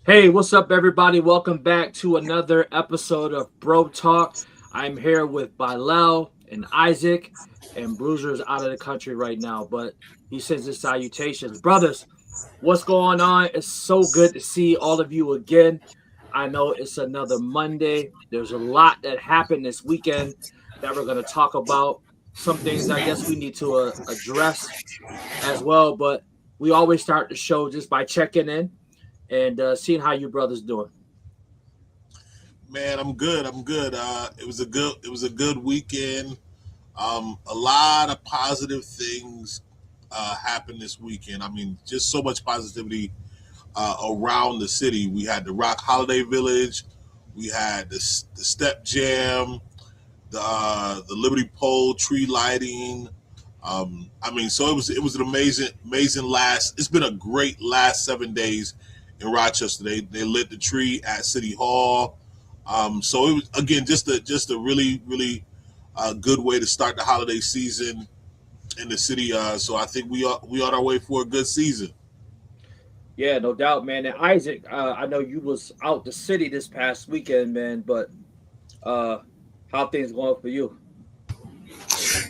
Hey, what's up, everybody? Welcome back to another episode of Bro Talk. I'm here with Bilal and Isaac, and Bruiser's out of the country right now, but he sends his salutations. Brothers, what's going on? It's so good to see all of you again. I know it's another Monday. There's a lot that happened this weekend that we're going to talk about. Some things I guess we need to address as well, but we always start the show just by checking in and seeing how you brothers doing. Man, I'm good. I'm good. It was a good weekend. A lot of positive things happened this weekend. I mean, just so much positivity around the city. We had the Rock Holiday Village. We had the Step Jam, the Liberty Pole tree lighting. I mean, so it was an amazing last. It's been a great last 7 days in Rochester. They lit the tree at City Hall. So it was again just a really good way to start the holiday season in the city. So I think we on our way for a good season. Yeah, no doubt, man. And Isaac, I know you was out the city this past weekend, man. But uh, how things going for you?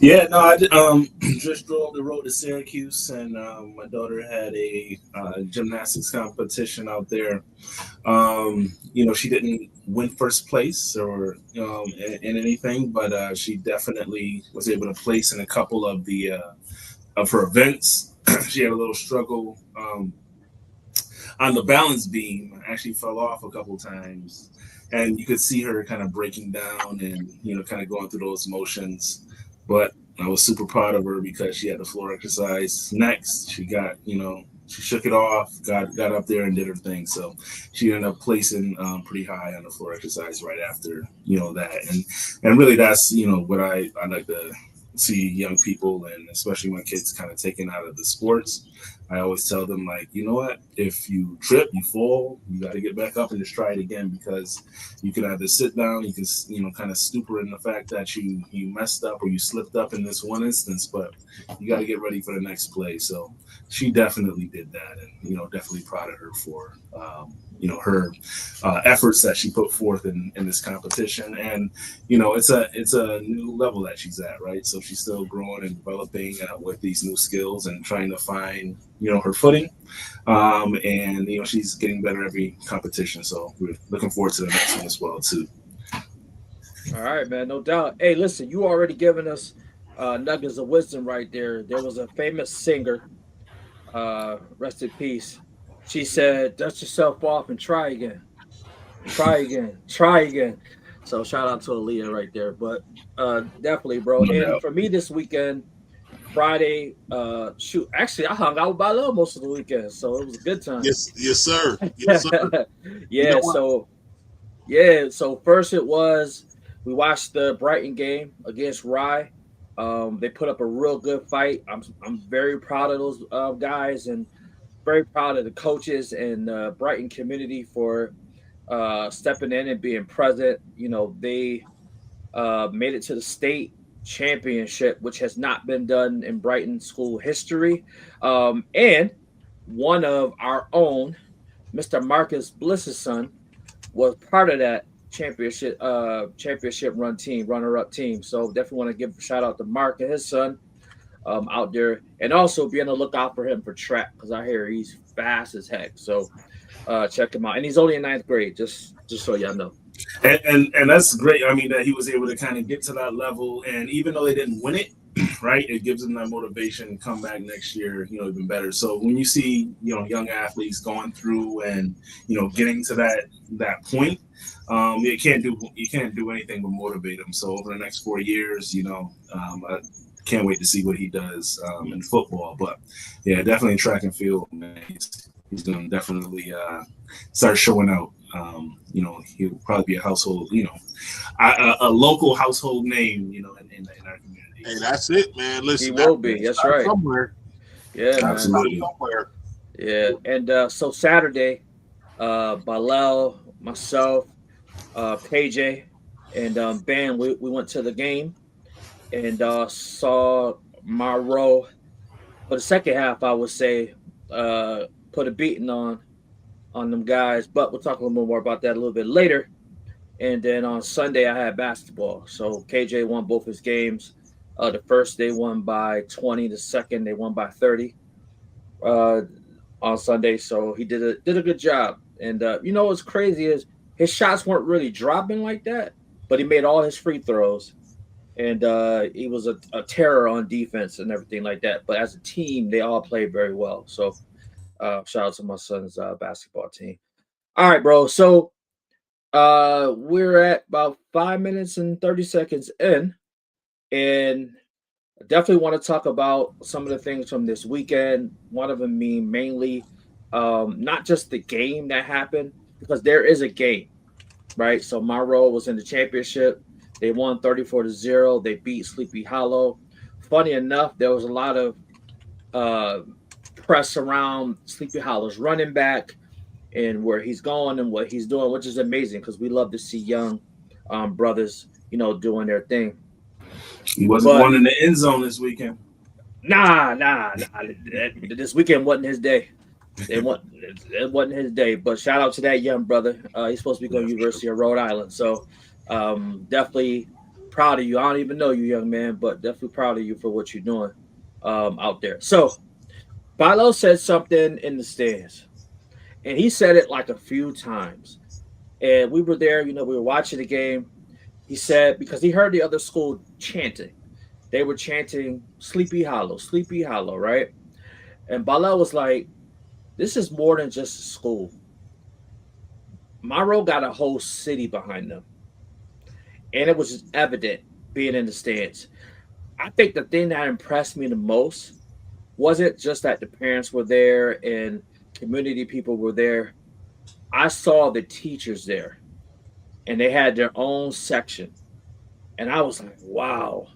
Yeah, no, just drove the road to Syracuse, and my daughter had a gymnastics competition out there. She didn't win first place or in anything, but she definitely was able to place in a couple of the of her events. She had a little struggle on the balance beam. Actually, fell off a couple times, and you could see her kind of breaking down and kind of going through those motions. But I was super proud of her because she had the floor exercise next. She shook it off, got up there and did her thing. So she ended up placing pretty high on the floor exercise right after that. And really that's what I like to see young people and especially my kids kind of taking out of the sports. I always tell them, like, you know what, if you trip, you fall, you got to get back up and just try it again, because you can either sit down, you can kind of stupor in the fact that you messed up or you slipped up in this one instance, but you got to get ready for the next play. So she definitely did that, and definitely proud of her for her efforts that she put forth in this competition. And it's a new level that she's at, right? So she's still growing and developing with these new skills and trying to find her footing. And she's getting better every competition. So we're looking forward to the next one as well too. All right, man, no doubt. Hey, listen, you already given us nuggets of wisdom right there. There was a famous singer, rest in peace. She said, "Dust yourself off and try again, try again, try again." So shout out to Aaliyah right there. But definitely, bro. No And doubt. for me this weekend, Friday, shoot, actually, I hung out with Bilal most of the weekend, so it was a good time. Yes, sir. Yes, sir. You know Yeah, what? so first it was we watched the Brighton game against Rye. They put up a real good fight. I'm very proud of those guys and very proud of the coaches and Brighton community for stepping in and being present. They made it to the state championship, which has not been done in Brighton school history. And one of our own, Mr. Marcus Bliss's son, was part of that championship run team, runner up team. So definitely want to give a shout out to Mark and his son out there, and also be on the lookout for him for track because I hear he's fast as heck. So check him out, and he's only in ninth grade. Just so y'all know. And that's great. I mean, that he was able to kind of get to that level, and even though they didn't win it, right, it gives them that motivation to come back next year, even better. So when you see young athletes going through and getting to that point, you can't do anything but motivate them. So over the next 4 years, I can't wait to see what he does in football. But yeah, definitely track and field, man. He's going to definitely start showing out. He'll probably be a household, a local household name, in our Hey, communities. that's it, man. He Listen, will be. that That's start right. somewhere. Yeah, man. Start Absolutely. somewhere. Yeah, and so Saturday, Bilal, myself, KJ, and Bam, we went to the game and saw Monroe for the second half. I would say put a beating on on them guys. But we'll talk a little more about that a little bit later. And then on Sunday, I had basketball. So KJ won both his games. The first they won by 20. The second they won by 30 uh, on Sunday. So he did a good job. And you know what's crazy is his shots weren't really dropping like that, but he made all his free throws. And he was a terror on defense and everything like that. But as a team, they all played very well. So shout out to my son's basketball team. All right, bro. So we're at about 5 minutes and 30 seconds in, and I definitely want to talk about some of the things from this weekend. One of them being mainly not just the game that happened, because there is a game, right? So Monroe was in the championship. They won 34-0. They beat Sleepy Hollow. Funny enough, there was a lot of uh, press around Sleepy Hollow's running back and where he's going and what he's doing, which is amazing because we love to see young brothers, doing their thing. He wasn't But going in the end zone this weekend. nah. This weekend wasn't his day. It wasn't his day. But shout out to that young brother. He's supposed to be going to University of Rhode Island. So definitely proud of you. I don't even know you, young man, but definitely proud of you for what you're doing out there. So Philo said something in the stands, and he said it like a few times. And we were there, we were watching the game. He said, because he heard the other school chanting, they were chanting Sleepy Hollow, right? And Bala was like, this is more than just a school. Monroe got a whole city behind them. And it was just evident being in the stands. I think the thing that impressed me the most wasn't just that the parents were there and community people were there. I saw the teachers there and they had their own section. And I was like, wow,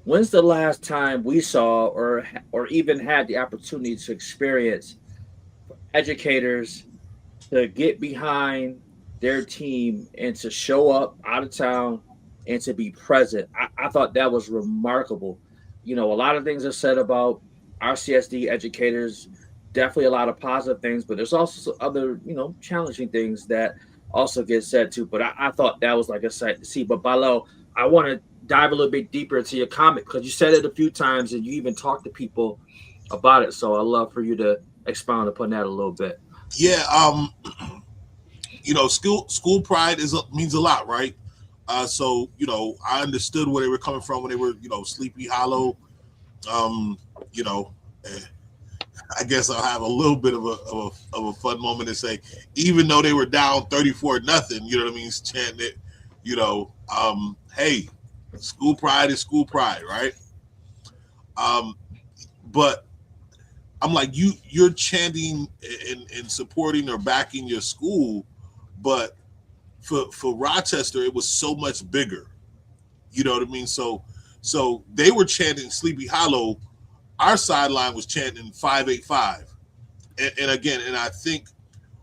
when's the last time we saw or even had the opportunity to experience educators to get behind their team and to show up out of town and to be present? I thought that was remarkable. A lot of things are said about RCSD educators, definitely a lot of positive things, but there's also other, challenging things that also get said too. But I thought that was like a sight to see. But Balo, I want to dive a little bit deeper into your comment because you said it a few times and you even talked to people about it. So I'd love for you to expound upon that a little bit. Yeah, school pride means a lot, right? So I understood where they were coming from when they were, Sleepy Hollow. Um, you know, eh, I guess I'll have a little bit of a fun moment and say, even though they were down 34-0, you know what I mean, chanting it, hey, school pride is school pride, right? Um, but I'm like, you're chanting and supporting or backing your school, but for Rochester, it was so much bigger. You know what I mean? So they were chanting Sleepy Hollow. Our sideline was chanting 585. And again, and I think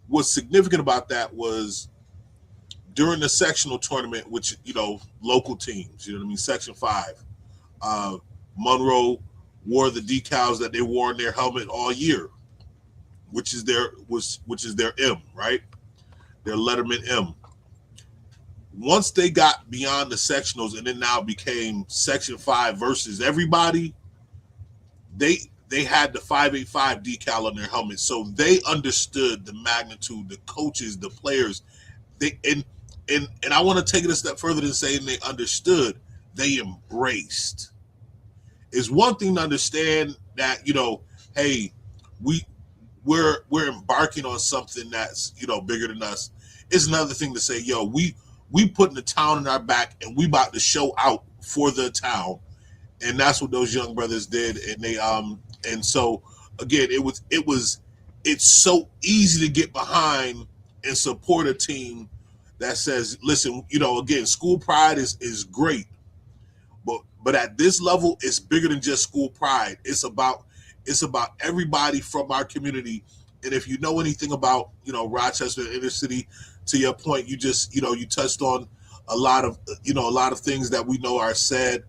what's significant about that was during the sectional tournament, which, local teams, you know what I mean, Section 5, Monroe wore the decals that they wore in their helmet all year, which is their M, right? Their letterman M. Once they got beyond the sectionals and then now became Section 5 versus everybody, they had the 585 decal on their helmet. So they understood the magnitude, the coaches, the players. And I want to take it a step further than saying they understood, they embraced. It's one thing to understand that, hey, we're embarking on something that's, bigger than us. It's another thing to say, yo, we putting the town in our back and we about to show out for the town. And that's what those young brothers did. And they and so again, it's so easy to get behind and support a team that says, listen, again, school pride is great. But at this level, it's bigger than just school pride. It's about everybody from our community. And if you know anything about, Rochester inner city, to your point, you just, you touched on a lot of things that we know are said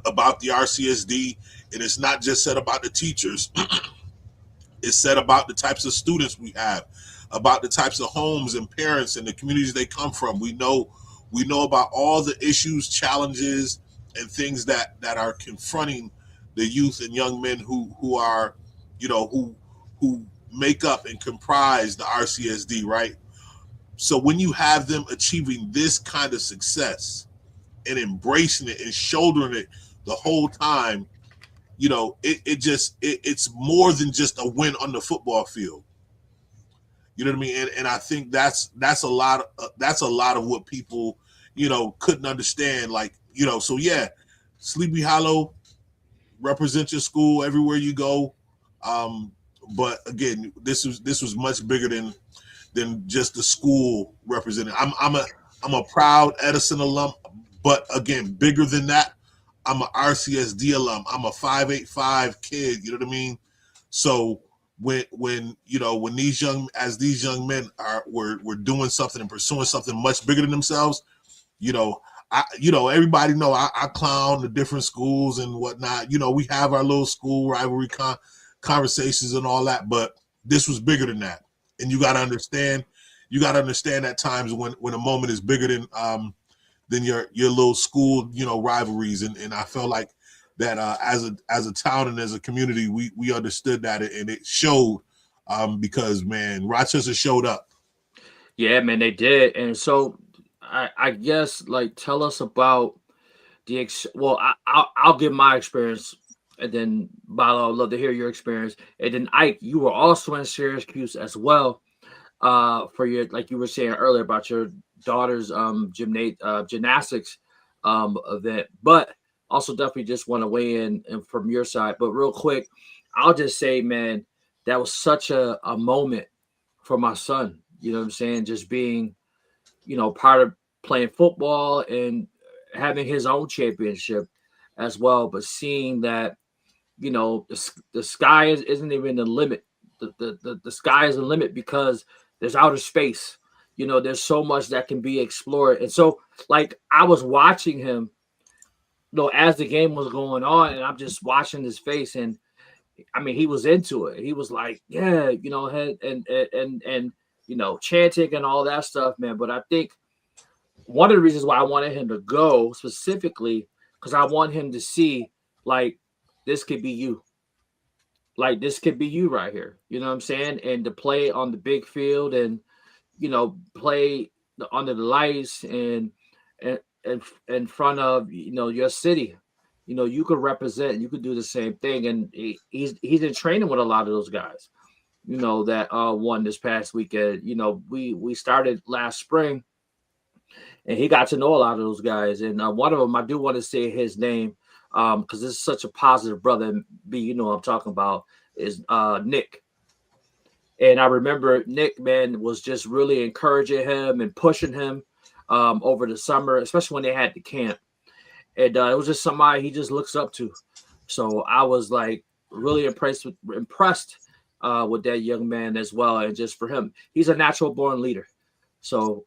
about the RCSD, and it's not just said about the teachers. It said about the types of students we have, about the types of homes and parents and the communities they come from. We know about all the issues, challenges, and things that are confronting the youth and young men who are, who make up and comprise the RCSD, right? So when you have them achieving this kind of success and embracing it and shouldering it the whole time, it's more than just a win on the football field. You know what I mean? And I think that's a lot of what people, couldn't understand. Like, so yeah, Sleepy Hollow, represent your school everywhere you go. Um, but again, this was much bigger than just the school represented. I'm a proud Edison alum, but again, bigger than that, I'm a RCSD alum. I'm a 585 kid. You know what I mean? So when these young men were doing something and pursuing something much bigger than themselves, everybody know I clown the different schools and whatnot. We have our little school rivalry conversations and all that, but this was bigger than that. And you got to understand. At times when a moment is bigger than your little school, rivalries. And I felt like that as a town and as a community, we understood that, and it showed, because man, Rochester showed up. Yeah, man, they did. And so I guess like tell us about well, I'll give my experience, and then Balo, I'd love to hear your experience. And then Ike, you were also in Syracuse as well, for your, like you were saying earlier about your daughter's gymnastics event. But also definitely just want to weigh in and from your side. But real quick, I'll just say, man, that was such a moment for my son. You know what I'm saying? Just being, part of playing football and having his own championship as well. But seeing that, the sky isn't even the limit. The sky is the limit because there's outer space. There's so much that can be explored. And so, like, I was watching him, as the game was going on, and I'm just watching his face, and I mean, he was into it. He was like, yeah, and chanting and all that stuff, man. But I think one of the reasons why I wanted him to go specifically because I want him to see, like, this could be you. Like, this could be you right here. You know what I'm saying? And to play on the big field and, play under the lights and in front of, your city. You could represent, you could do the same thing. And he's in training with a lot of those guys, that won this past weekend. We started last spring, and he got to know a lot of those guys. And one of them, I do want to say his name, because this is such a positive brother. B, what I'm talking about, is Nick. And I remember Nick, man, was just really encouraging him and pushing him over the summer, especially when they had the camp. And it was just somebody he just looks up to. So I was like really impressed with that young man as well. And just for him, he's a natural born leader. So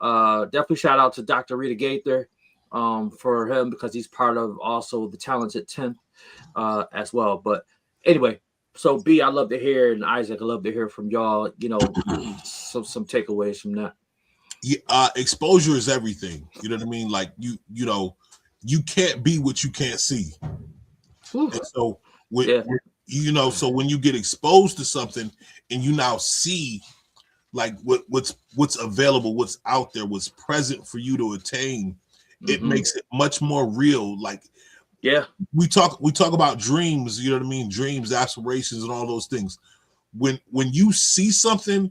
definitely shout out to Dr. Rita Gaither for him, because he's part of also the Talented 10th as well. But anyway, so B, I'd love to hear, and Isaac, I'd love to hear from y'all, some takeaways from that. Yeah, exposure is everything. You know what I mean? Like you can't be what you can't see. And so so when you get exposed to something and you now see like what's available, what's out there, what's present for you to attain, it makes it much more real. Like, yeah, we talk about dreams, you know what I mean? Dreams, aspirations, and all those things. When you see something,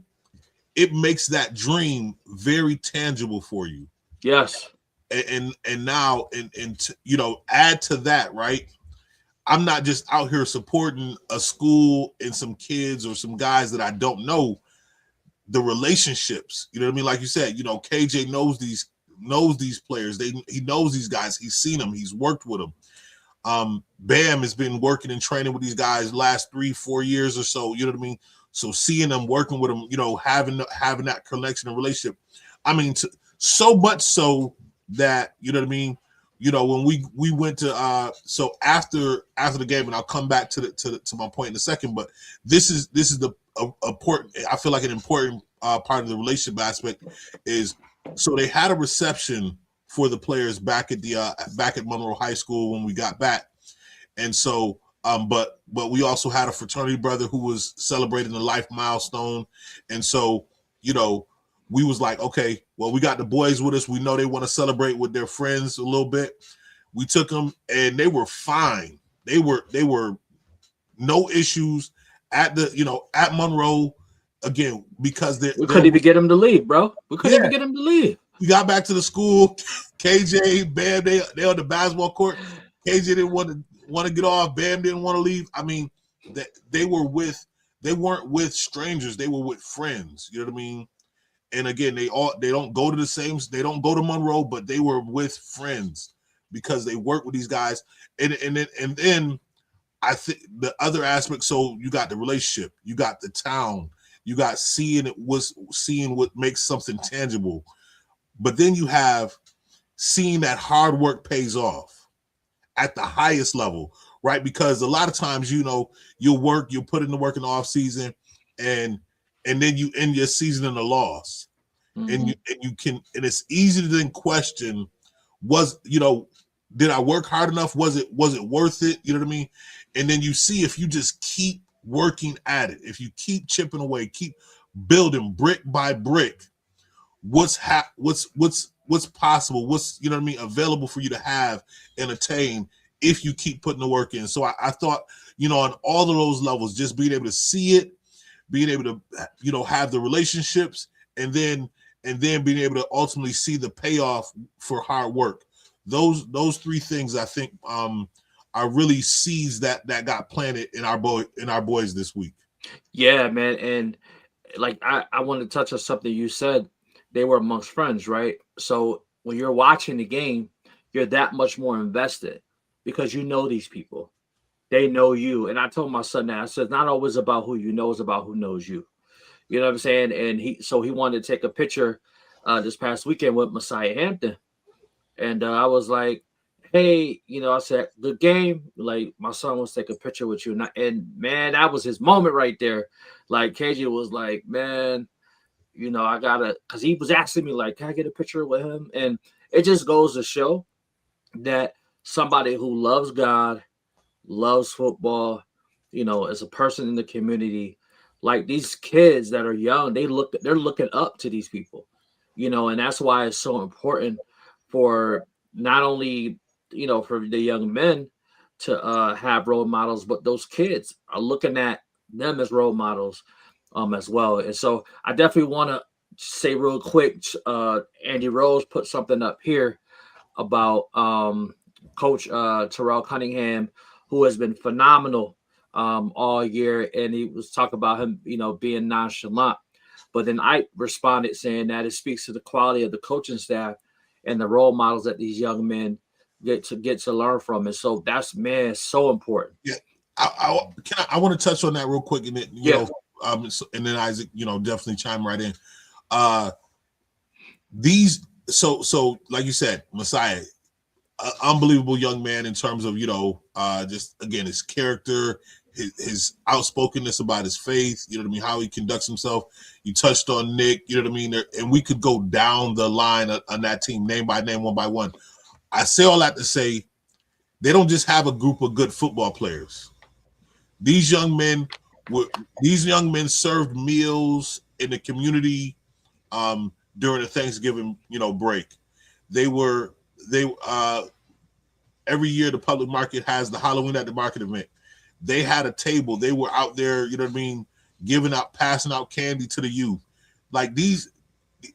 it makes that dream very tangible for you. Yes. And now add to that, right? I'm not just out here supporting a school and some kids or some guys that I don't know. The relationships, you know what I mean? Like you said, KJ knows these players. He knows these guys. He's seen them. He's worked with them. Bam has been working and training with these guys last 3-4 years or so. You know what I mean? So seeing them, working with them, having that connection and relationship. I mean, so much so that, you know what I mean? When we went to so after the game, and I'll come back to my point in a second, but this is important. I feel like an important part of the relationship aspect is so they had a reception for the players back at the back at Monroe High School when we got back, and so but we also had a fraternity brother who was celebrating a life milestone, and so we was like, okay, well, we got the boys with us. We know they want to celebrate with their friends a little bit. We took them, and they were fine. They were no issues at the at Monroe again because we couldn't even get them to leave, bro. We couldn't even get them to leave. We got back to the school. KJ, Bam, they on the basketball court. KJ didn't want to get off. Bam didn't want to leave. I mean, they weren't with strangers. They were with friends. You know what I mean? And again, they don't go to the same. They don't go to Monroe, but they were with friends because they work with these guys. And then I think the other aspect. So you got the relationship. You got the town. You got seeing what makes something tangible. But then you have seeing that hard work pays off at the highest level, right? Because a lot of times, you'll put in the work in the off season, and then you end your season in a loss, and it's easy to then question, did I work hard enough? Was it worth it? You know what I mean? And then you see if you just keep working at it, if you keep chipping away, keep building brick by brick, what's possible, what's available for you to have and attain if you keep putting the work in. So I thought, on all of those levels, just being able to see it, being able to have the relationships, and then being able to ultimately see the payoff for hard work. Those three things I think are really seeds that got planted in our boys this week. Yeah, man, and like I want to touch on something you said. They were amongst friends, right? So when you're watching the game, you're that much more invested because you know these people. They know you. And I told my son that, I said, it's not always about who you know, it's about who knows you. You know what I'm saying? And he wanted to take a picture this past weekend with Messiah Hampton. And I was like, hey, I said, good game. Like, my son wants to take a picture with you. And man, that was his moment right there. Like, KJ was like, man, I gotta, because he was asking me, like, can I get a picture with him? And it just goes to show that somebody who loves God, loves football, as a person in the community, like these kids that are young, they're looking up to these people, and that's why it's so important for not only, for the young men to have role models, but those kids are looking at them as role models as well. And so I definitely want to say real quick, Andy Rose put something up here about Coach Terrell Cunningham, who has been phenomenal all year, and he was talking about him, being nonchalant. But then I responded saying that it speaks to the quality of the coaching staff and the role models that these young men get to learn from. And so that's, man, so important. Yeah, I want to touch on that real quick, and then and then Isaac, definitely chime right in. These so like you said, Messiah, unbelievable young man in terms of just again his character, his outspokenness about his faith, how he conducts himself. You touched on Nick, and we could go down the line on that team name by name, one by one. I say all that to say they don't just have a group of good football players. These young men served meals in the community during the Thanksgiving break. They every year the public market has the Halloween at the Market event. They had a table. They were out there, passing out candy to the youth. Like these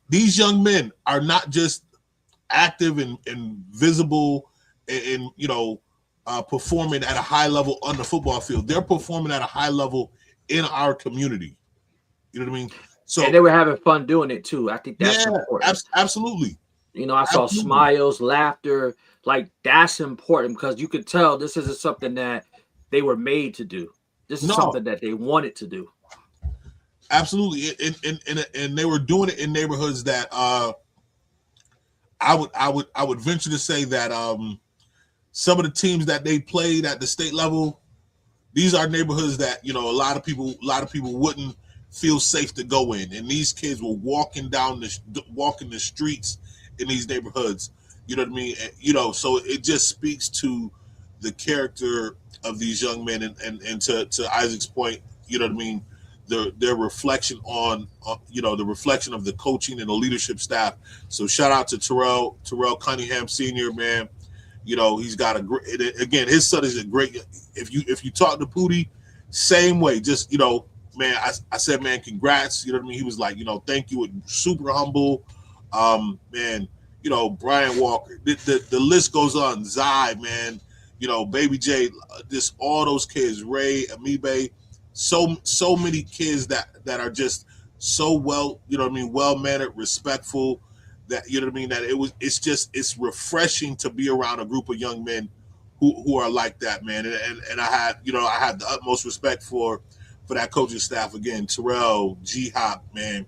young men are not just active and visible and performing at a high level on the football field. They're performing at a high level in our community. You know what I mean? So, and they were having fun doing it too. I think that's important. Absolutely. I saw smiles, laughter. Like, that's important because you could tell this isn't something that they were made to do. This is something that they wanted to do. Absolutely. And they were doing it in neighborhoods that I would venture to say that some of the teams that they played at the state level, these are neighborhoods that a lot of people wouldn't feel safe to go in. And these kids were walking the streets in these neighborhoods. You know what I mean? So it just speaks to the character of these young men, and to Isaac's point, you know what I mean, their reflection on the reflection of the coaching and the leadership staff. So shout out to Terrell Cunningham Sr., man. He's got a great, again, his son is a great. If you talk to Pootie, same way, just man, I said, man, congrats. You know what I mean? He was like, thank you, super humble. Man, Brian Walker, the list goes on. Zai, man, Baby J, just all those kids, Ray, Amibe, so many kids that are just so well, well mannered, respectful. That that it's refreshing to be around a group of young men who are like that, man. And I had the utmost respect for that coaching staff. Again, Terrell, G Hop, man,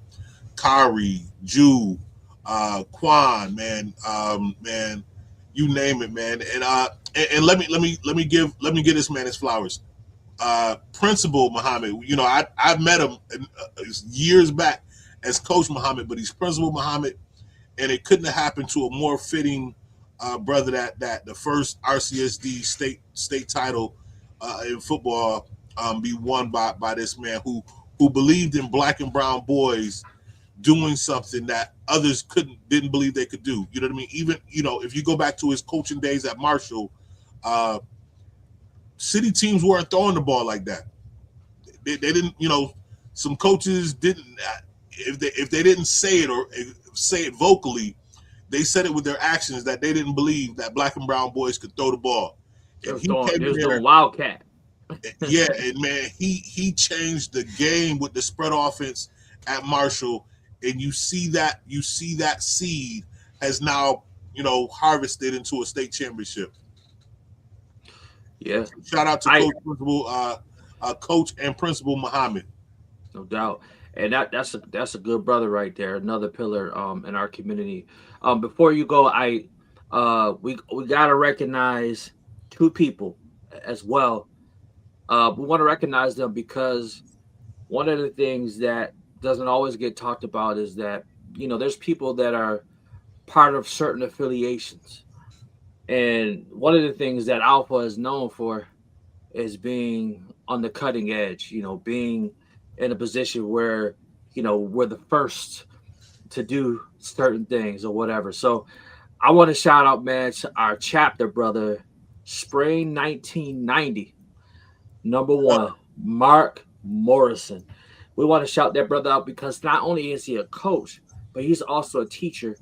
Kari, Jew, Quan, man, man, you name it, man. And let me give this man his flowers. Principal Muhammad, I met him years back as Coach Muhammad, but he's Principal Muhammad, and it couldn't have happened to a more fitting brother that the first RCSD state title in football be won by this man who believed in black and brown boys doing something that others didn't believe they could do. You know what I mean? Even if you go back to his coaching days at Marshall, city teams weren't throwing the ball like that. They didn't. Some coaches didn't. If they didn't say it or say it vocally, they said it with their actions that they didn't believe that black and brown boys could throw the ball. And he came in there, Wildcat. Yeah, and man, he changed the game with the spread offense at Marshall, and you see that seed has now harvested into a state championship. Yeah, shout out to Coach and Principal Muhammad. No doubt. And that's a good brother right there, another pillar in our community. Before you go, we gotta recognize two people as well. We want to recognize them because one of the things that doesn't always get talked about is that there's people that are part of certain affiliations, and one of the things that Alpha is known for is being on the cutting edge. Being in a position where we're the first to do certain things or whatever. So I want to shout out, man, to our chapter brother, Spring 1990, number 1, Mark Morrison. We want to shout that brother out because not only is he a coach, but he's also a teacher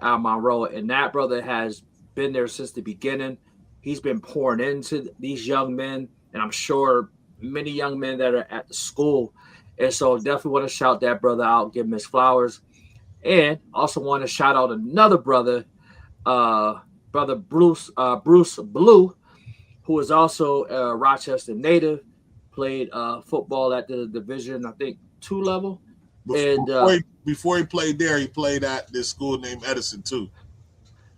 at Monroe, and that brother has been there since the beginning. He's been pouring into these young men, and I'm sure many young men that are at the school. And so definitely want to shout that brother out, give him his flowers. And also want to shout out another brother, brother Bruce Blue, who is also a Rochester native, played football at the Division, I think, 2 level. Before he played there, he played at this school named Edison too.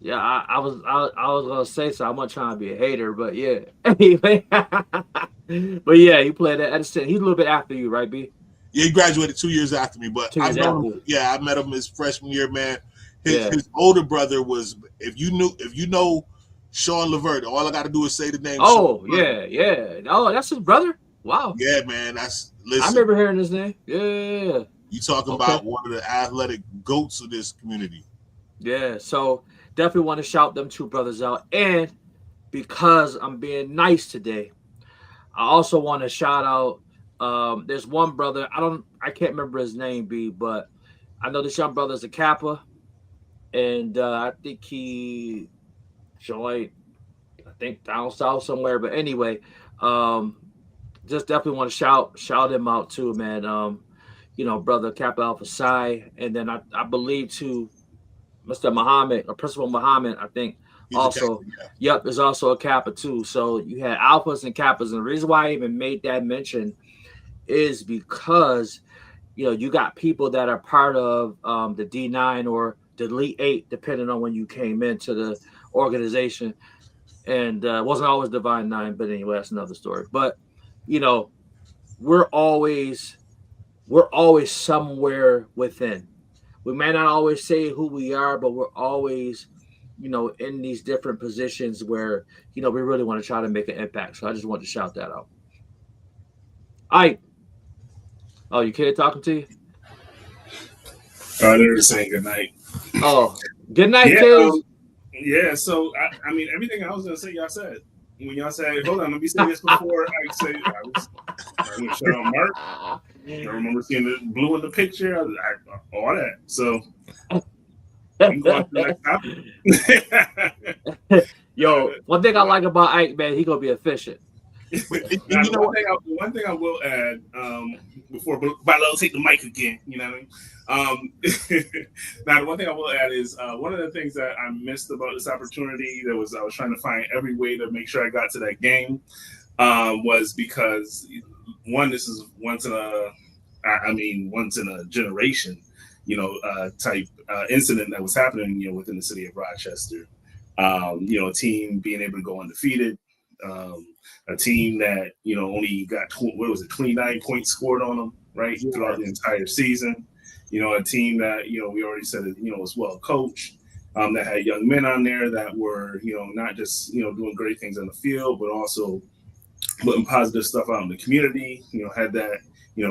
Yeah, I was gonna say so. I'm not trying to be a hater, but yeah. But yeah, he played at Edison. He's a little bit after you, right, B? Yeah, he graduated 2 years after me, but I met him his freshman year, man. His older brother was, if you know Sean Levert, all I got to do is say the name. Oh, yeah. Oh, that's his brother? Wow. Yeah, man. I remember hearing his name. Yeah. You talking about one of the athletic goats of this community. Yeah, so definitely want to shout them two brothers out. And because I'm being nice today, I also want to shout out, there's one brother, I can't remember his name, B, but I know this young brother is a Kappa, and I think he joined, down south somewhere. But anyway, just definitely want to shout him out too, man. Brother Kappa Alpha Psi, and then I believe too, Mr. Muhammad, or Principal Muhammad, I think. He's also, Yep, is also a Kappa too. So you had Alphas and Kappas, and the reason why I even made that mention is because you got people that are part of the D9 or the Elite 8, depending on when you came into the organization, and it wasn't always Divine 9, but anyway, that's another story. But we're always we're always somewhere within. We may not always say who we are, but we're always, in these different positions where, we really want to try to make an impact. So I just wanted to shout that out. I Oh, your kid talking to you? They're saying good night. Oh, good night, Yeah, kids. yeah. So I mean, everything I was gonna say, y'all said. When y'all said, "Hold on, let me say this before I say," I was shout out Mark. I remember seeing the blue in the picture, all that. So I'm going to the next topic. Yo, one thing I like about Ike, man, he gonna be efficient. Now, one thing I will add, before Balo take the mic again, you know what I mean? Now, the one thing I will add is one of the things that I missed about this opportunity I was trying to find every way to make sure I got to that game, was because one, this is once in a generation, type incident that was happening, within the city of Rochester. A team being able to go undefeated. A team that only got 29 points scored on them right throughout the entire season. A team that we already said was well coached. That had young men on there that were not just doing great things on the field, but also putting positive stuff out in the community. Had that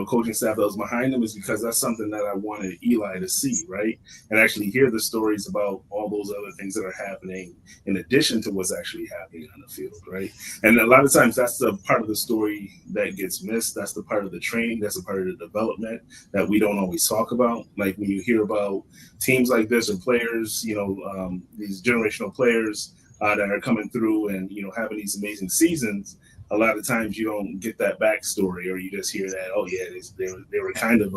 coaching staff that was behind them, is because that's something that I wanted Eli to see, right? And actually hear the stories about all those other things that are happening in addition to what's actually happening on the field, right? And a lot of times that's the part of the story that gets missed. That's the part of the training. That's the part of the development that we don't always talk about. Like when you hear about teams like this or players, these generational players that are coming through and having these amazing seasons, a lot of times you don't get that backstory, or you just hear that, oh yeah, they were kind of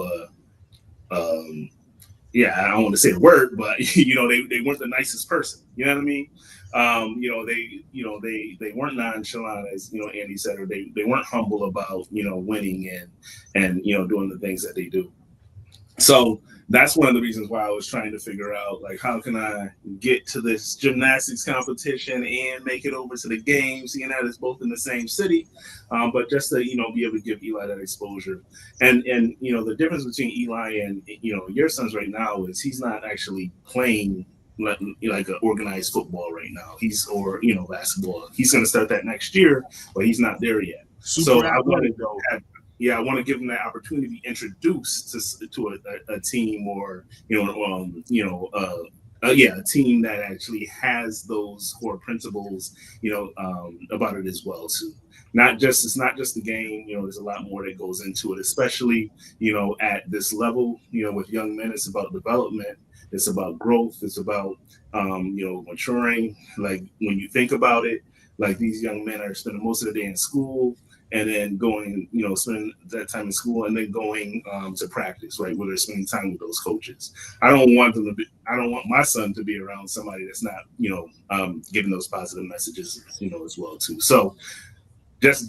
yeah, I don't want to say the word, but they weren't the nicest person. You know what I mean? They weren't nonchalant, as Andy said, or they weren't humble about winning and doing the things that they do. So that's one of the reasons why I was trying to figure out, like, how can I get to this gymnastics competition and make it over to the games, seeing that it's both in the same city, but just to be able to give Eli that exposure. And the difference between Eli and your sons right now is he's not actually playing like an organized football right now. Or basketball. He's going to start that next year, but he's not there yet. So I wanted to have. Yeah, I want to give them that opportunity to be introduced to a team, or a team that actually has those core principles, about it as well too. It's not just the game. There's a lot more that goes into it, especially at this level. With young men, it's about development. It's about growth. It's about maturing. Like when you think about it, like these young men are spending most of the day in school, and then going, spending that time in school, and then going to practice, right, where they're spending time with those coaches. I don't want my son to be around somebody that's not, giving those positive messages, as well too. So just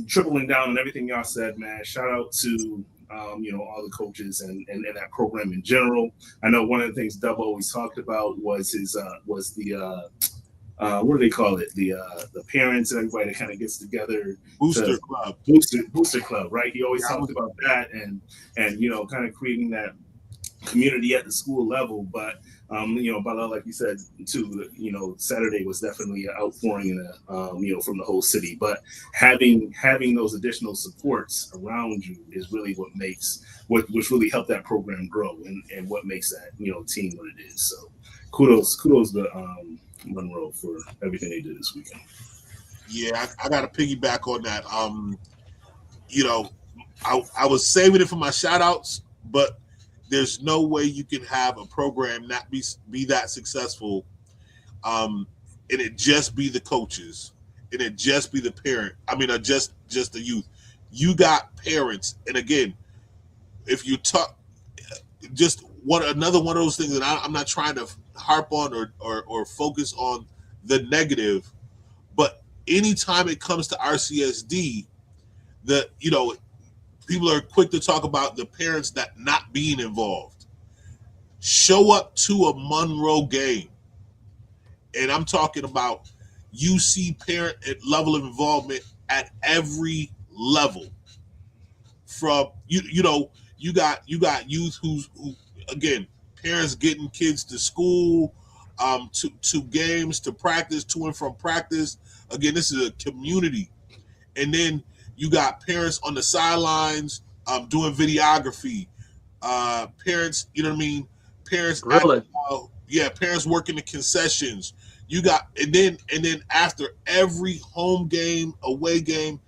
tripling down on everything y'all said, man. Shout out to all the coaches and that program in general. I know one of the things Dub always talked about was the what do they call it? The parents and everybody that kind of gets together. Booster club. Booster club, right? He always talked about that and kind of creating that community at the school level. But Bala, like you said too, Saturday was definitely an outpouring from the whole city. But having those additional supports around you is really which really helped that program grow and what makes that team what it is. So kudos to Monroe for everything they did this weekend. Yeah, I got to piggyback on that. I was saving it for my shout outs, but there's no way you can have a program not be that successful, and it just be the coaches, and it just be the parent. I mean, just the youth. You got parents, and again, if you talk, just another one of those things that I'm not trying to harp on or focus on the negative, but anytime it comes to RCSD, people are quick to talk about the parents that not being involved. Show up to a Monroe game, and I'm talking about you see parent level of involvement at every level. From you got youth who again, parents getting kids to school, to games, to practice, to and from practice. Again, this is a community. And then you got parents on the sidelines, doing videography, parents, you know what I mean, parents at Grilling. parents working the concessions. You got, and then after every home game, away game,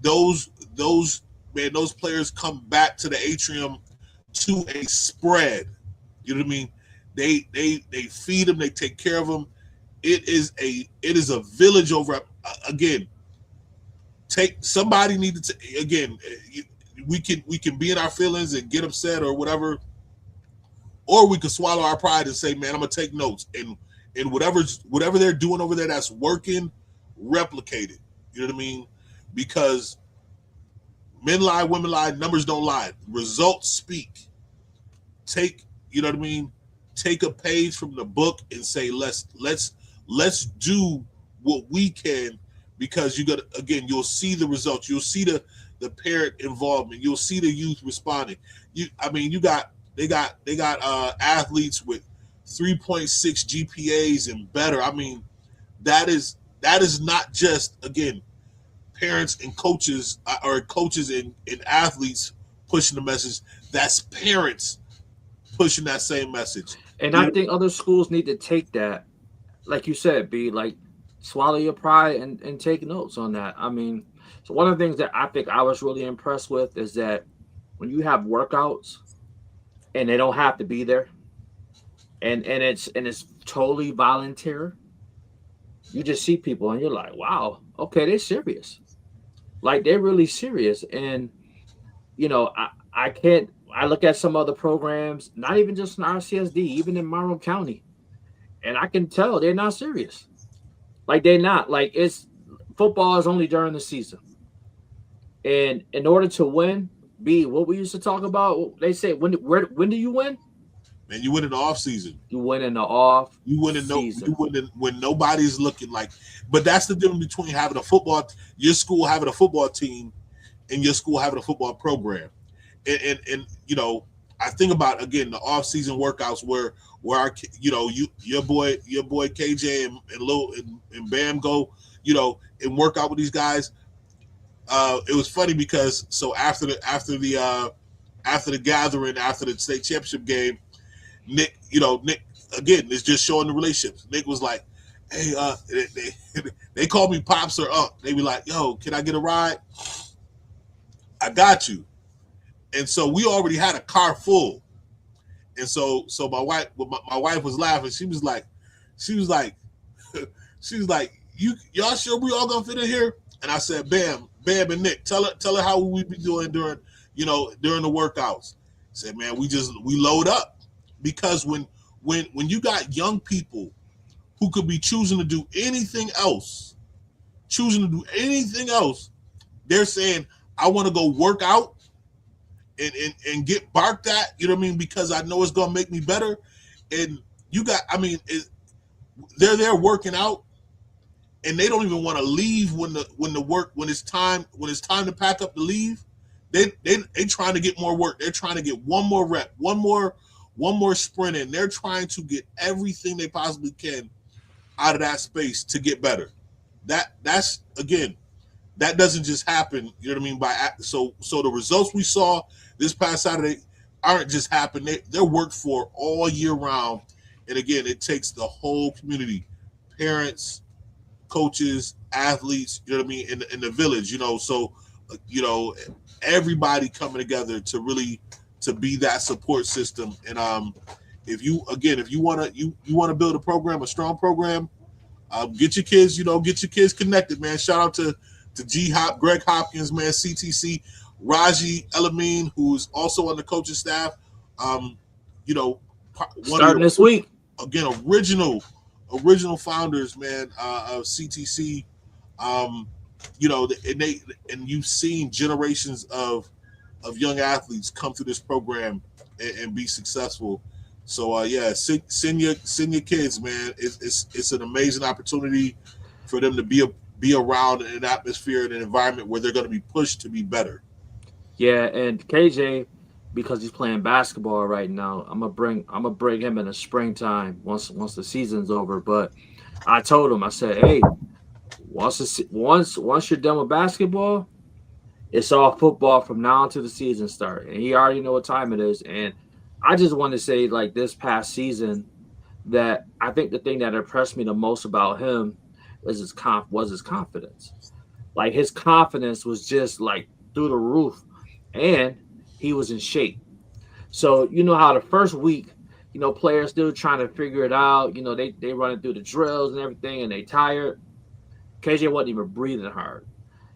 those man, those players come back to the atrium to a spread. You know what I mean? They feed them, they take care of them. It is a village over. Again, take somebody needed to, again, we can be in our feelings and get upset or whatever, or we could swallow our pride and say, man, I'm gonna take notes, and whatever they're doing over there that's working, replicate it. You know what I mean? Because men lie, women lie, numbers don't lie, results speak. Take, you know what I mean, take a page from the book and say, let's do what we can, because you got, again, you'll see the results, you'll see the parent involvement, you'll see the youth responding. They got athletes with 3.6 GPAs and better. I mean, that is not just, again, parents and coaches, or coaches and athletes pushing the message. That's parents pushing that same message. And You I know, think other schools need to take that, like you said, be like swallow your pride and take notes on that. I mean, so one of the things that I think I was really impressed with is that when you have workouts and they don't have to be there, and it's totally volunteer, you just see people and you're like, wow, okay, they're serious. Like they're really serious. And I can't. I look at some other programs, not even just in RCSD, even in Monroe County, and I can tell they're not serious. Like they're not. Like it's football is only during the season, and in order to win, what we used to talk about. They say when do you win? man, you win in the off season. You win in the off You win in no, you season. win when nobody's looking like. But that's the difference between having a football, your school having a football team, and your school having a football program. And I think about, again, the off season workouts where our, your boy KJ and Lil and Bam go, and work out with these guys. It was funny because so after the gathering, after the state championship game, Nick again is just showing the relationships. Nick was like, "Hey, they call me pops or They be like, yo, can I get a ride? I got you." And so we already had a car full, and so my wife was laughing. She was like, she was like, y'all sure we all gonna fit in here? And I said, Bam, and Nick, tell her how we be doing during the workouts. I said, man, we load up, because when you got young people who could be choosing to do anything else, they're saying, I want to go work out and get barked at, you know what I mean, because I know it's gonna make me better. And they're there working out, and they don't even want to leave when it's time to pack up to leave. They trying to get more work. They're trying to get one more rep, one more sprint in. They're trying to get everything they possibly can out of that space to get better. That's again, that doesn't just happen. You know what I mean? So the results we saw this past Saturday aren't just happen. They're worked for all year round. And again, it takes the whole community, parents, coaches, athletes, you know what I mean, in the village, so everybody coming together to really to be that support system. And if you want to build a strong program, get your kids connected, man. Shout out to Greg Hopkins, man, CTC, Raji Elamine, who's also on the coaching staff. One Starting of this week. Again, original founders, man, of CTC. And you've seen generations of young athletes come through this program and be successful. So send your kids, man. It's an amazing opportunity for them to be around an atmosphere and an environment where they're going to be pushed to be better. Yeah, and KJ, because he's playing basketball right now. I'm gonna bring him in the springtime once the season's over. But I told him, I said, hey, once you're done with basketball, it's all football from now until the season start. And he already know what time it is. And I just want to say, like, this past season, that I think the thing that impressed me the most about him was his confidence. Like, his confidence was just like through the roof, and he was in shape. So you know how the first week, players still trying to figure it out. They running through the drills and everything, and they tired. KJ wasn't even breathing hard.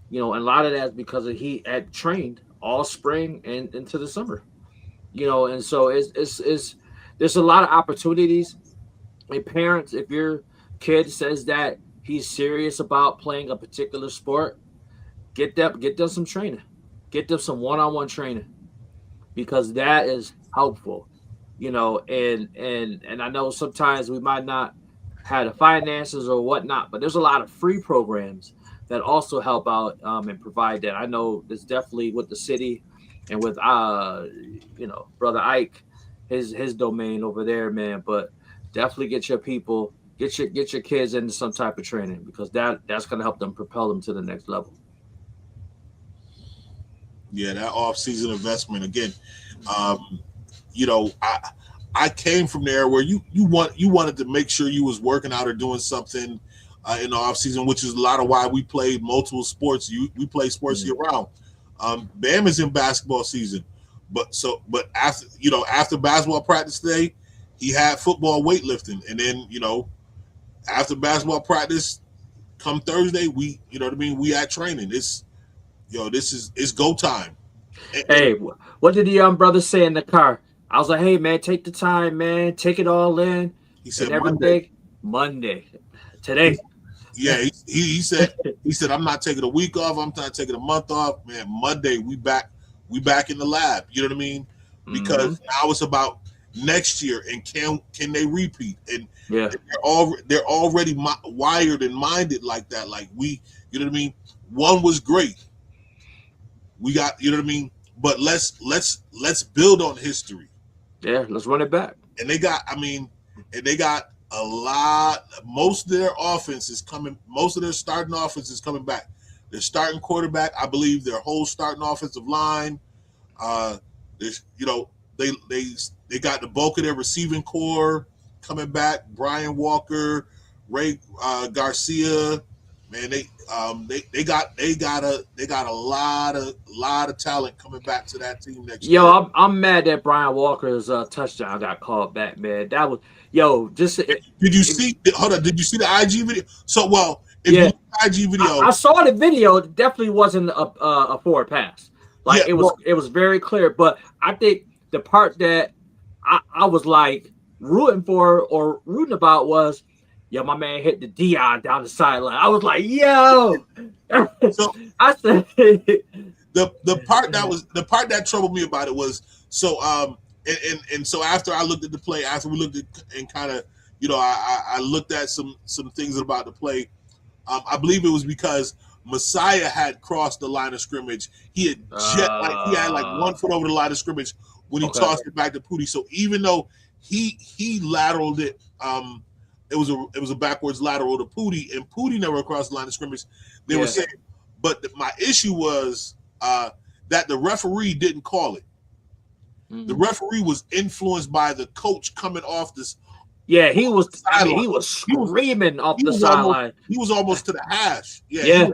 And a lot of that's because he had trained all spring and into the summer. And so it's there's a lot of opportunities. And parents, if your kid says that he's serious about playing a particular sport, get them some training, get them some one-on-one training, because that is helpful. And I know sometimes we might not have the finances or whatnot, but there's a lot of free programs that also help out, and provide that. I know there's definitely with the city and with brother Ike, his domain over there, man. But definitely get your people, get your kids into some type of training, because that's gonna help them propel them to the next level. Yeah, that off-season investment again. Um, I came from there where you wanted to make sure you was working out or doing something in the off season, which is a lot of why we played multiple sports. We play sports year round. Bam is in basketball season, but after basketball practice today, he had football weightlifting, and then after basketball practice, come Thursday, we at training. It's go time. Hey, what did the young brother say in the car? I was like, hey man, take the time, man, take it all in He and said Monday. everything. Monday, today. Yeah, he said I'm not taking a week off. I'm not taking a month off. Man, Monday we back in the lab. You know what I mean? Hmm. Because now it's about next year and can they repeat? And Yeah. they're already wired and minded like that. Like you know what I mean? One was great. We got, you know what I mean? But let's build on history. Yeah, let's run it back. And they got a lot. Most of their offense is coming. Most of their starting offense is coming back. Their starting quarterback, I believe, their whole starting offensive line. Uh, there's, they got the bulk of their receiving core coming back. Brian Walker, Ray Garcia. Man, they got a lot of talent coming back to that team next Yo, year. I'm mad that Brian Walker's touchdown got called back, man. That was yo, just Did you see? Hold on. Did you see the IG video? So, well, if you yeah. look at the IG video, I saw the video. It definitely wasn't a forward pass. yeah, Like it was well, it was very clear. But I think the part that I was like rooting for or rooting about was, yo, my man hit the Dion down the sideline. I was like, yo. so I said, the part that troubled me about it was so and so after I looked at the play, after we looked at and kind of I looked at some things about the play. I believe it was because Messiah had crossed the line of scrimmage. He had like 1 foot over the line of scrimmage when he okay, tossed it back to Pooty. So even though he lateraled it, it was a backwards lateral to Pooty, and Pooty never crossed the line of scrimmage. They were yeah. saying, but my issue was that the referee didn't call it. The Mhm. referee was influenced by the coach coming off this Yeah, he was. I mean, sideline. he was He was screaming off he the was almost sideline. he was almost to the hash. Yeah, Yeah,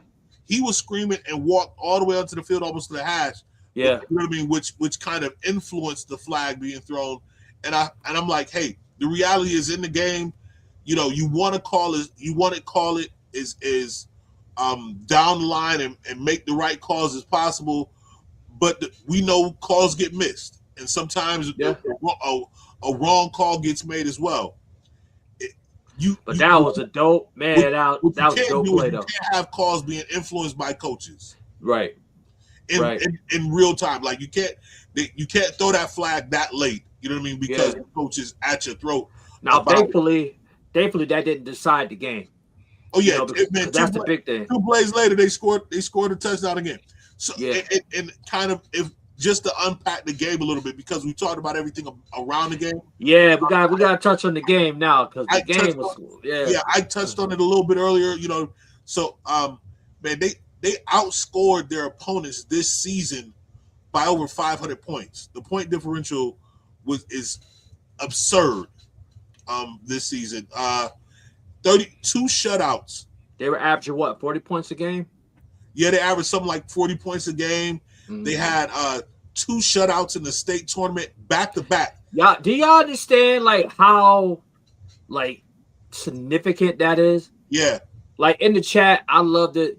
he was screaming and walked all the way onto the field almost to the hash. yeah, You know what I mean? Which kind of influenced the flag being thrown. And I'm like, hey, the reality is in the game, you want to call it is down the line and make the right calls as possible. But we know calls get missed, and sometimes yeah. a wrong call gets made as well. It, you But you that was a dope what, man. That what you that was a can't dope do is play you though. can't have calls being influenced by coaches Right, in right. in real time. Like you can't throw that flag that late. You know what I mean? Because Yeah. the coach is at your throat Now, about it. thankfully, that didn't decide the game. Oh yeah, Because man. that's the big thing. Two plays later, they scored a touchdown again. So Yeah, and kind of just to unpack the game a little bit, because we talked about everything around the game. Yeah, we got to touch on the game now, because the game was I touched on it a little bit earlier. You know, so man, they outscored their opponents this season by over 500 points. The point differential is absurd this season. 32 shutouts. They were averaging what, 40 points a game? Yeah, they averaged something like 40 points a game. Mm-hmm. They had 2 shutouts in the state tournament back to back. Yeah, do y'all understand like how like significant that is? Yeah. Like in the chat, I love to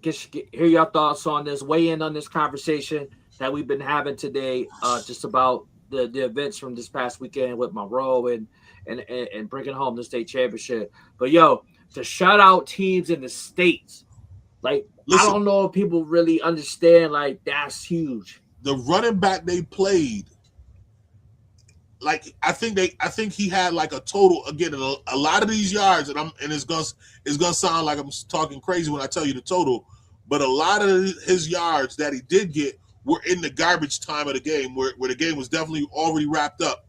hear your thoughts on this. Weigh in on this conversation that we've been having today, just about the events from this past weekend with Monroe and bringing home the state championship. But yo, to shout out teams in the states, like listen, I don't know if people really understand. Like that's huge. The running back they played, like I think he had like a total, again, a lot of these yards, and it's gonna sound like I'm talking crazy when I tell you the total, but a lot of his yards that he did get were in the garbage time of the game, where the game was definitely already wrapped up.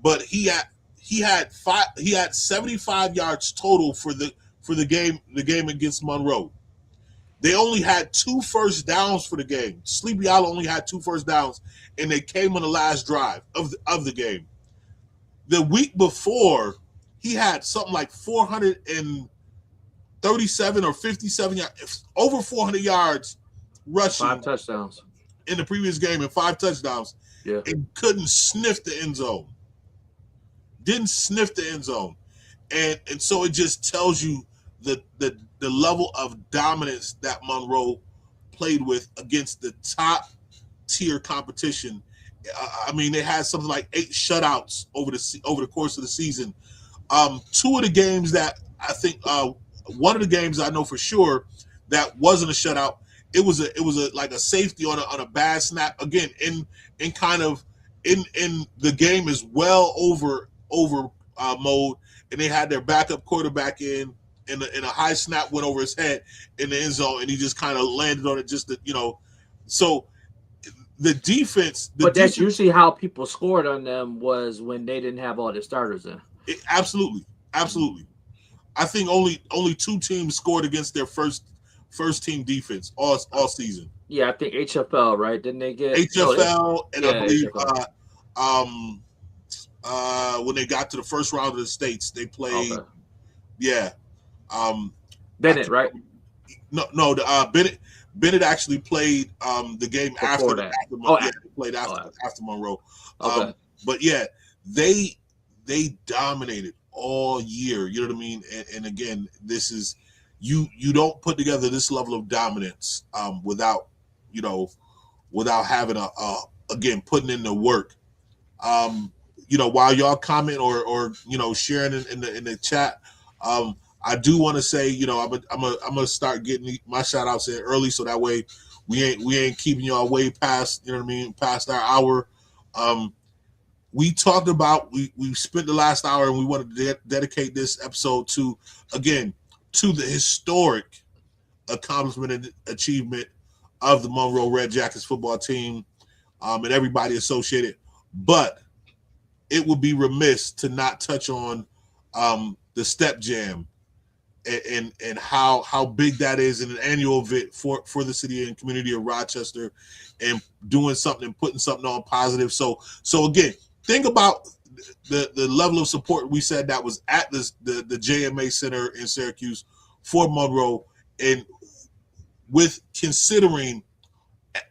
But he had 75 yards total for the game against Monroe. They only had 2 first downs for the game. Sleepy Hollow only had 2 first downs, and they came on the last drive of the game. The week before, he had something like 437 or 57 yards, over 400 yards rushing. 5 touchdowns. In the previous game, and 5 touchdowns. Yeah. And couldn't sniff the end zone. Didn't sniff the end zone. And so it just tells you the level of dominance that Monroe played with against the top tier competition. I mean, they had something like 8 shutouts over the course of the season. 2 of the games that I think, one of the games I know for sure that wasn't a shutout. It was like a safety on a bad snap. Again, in the game is well over mode, and they had their backup quarterback in a high snap went over his head in the end zone, and he just kind of landed on it just to, so the defense. But that's usually how people scored on them, was when they didn't have all their starters in. Absolutely. I think only 2 teams scored against their first team defense all season. Yeah, I think HFL, right? Didn't they get HFL? And I believe when they got to the first round of the states, they played. Okay. Yeah. Bennett, right? No. Bennett actually played the game after Monroe. Yeah, they played after Monroe. Okay. But yeah, they dominated all year. You know what I mean? And again, this is you don't put together this level of dominance without having again putting in the work. While y'all comment or sharing in the chat, I do want to say, I'm gonna start getting my shout outs in early, so that way we ain't keeping y'all way past, past our hour. We talked about we spent the last hour, and we wanted to dedicate this episode to the historic accomplishment and achievement of the Monroe Red Jackets football team and everybody associated. But it would be remiss to not touch on the Step Jam and how big that is in an annual event for the city and community of Rochester, and doing something, putting something on positive. So again, think about the level of support we said that was at the JMA Center in Syracuse for Monroe, and with considering